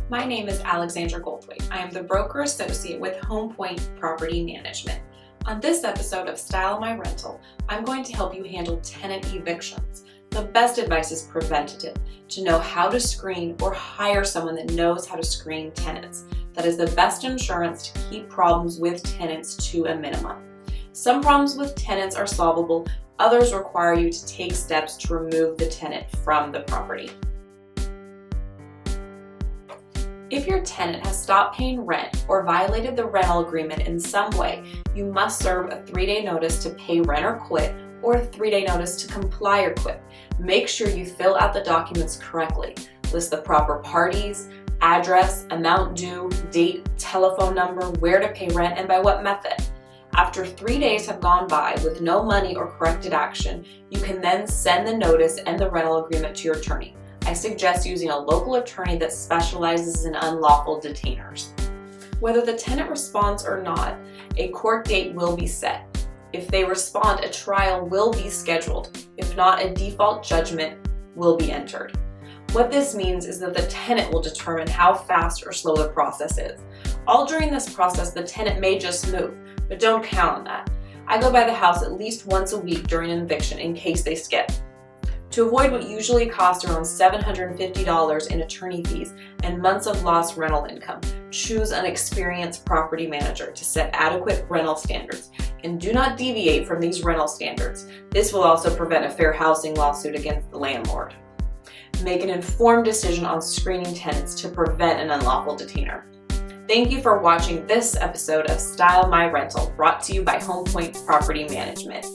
My name is Alexandra Goldthwait. I am the broker associate with HomePointe Property Management. On this episode of Style My Rental, I'm going to help you handle tenant evictions. The best advice is preventative, to know how to screen or hire someone that knows how to screen tenants. That is the best insurance to keep problems with tenants to a minimum. Some problems with tenants are solvable, others require you to take steps to remove the tenant from the property. If your tenant has stopped paying rent or violated the rental agreement in some way, you must serve a 3-day notice to pay rent or quit, or a 3-day notice to comply or quit. Make sure you fill out the documents correctly. List the proper parties, address, amount due, date, telephone number, where to pay rent, and by what method. After 3 days have gone by with no money or corrected action, you can then send the notice and the rental agreement to your attorney. I suggest using a local attorney that specializes in unlawful detainers. Whether the tenant responds or not, a court date will be set. If they respond, a trial will be scheduled. If not, a default judgment will be entered. What this means is that the tenant will determine how fast or slow the process is. All during this process, the tenant may just move, but don't count on that. I go by the house at least once a week during an eviction in case they skip. To avoid what usually costs around $750 in attorney fees and months of lost rental income, choose an experienced property manager to set adequate rental standards, and do not deviate from these rental standards. This will also prevent a fair housing lawsuit against the landlord. Make an informed decision on screening tenants to prevent an unlawful detainer. Thank you for watching this episode of Style My Rental, brought to you by HomePointe Property Management.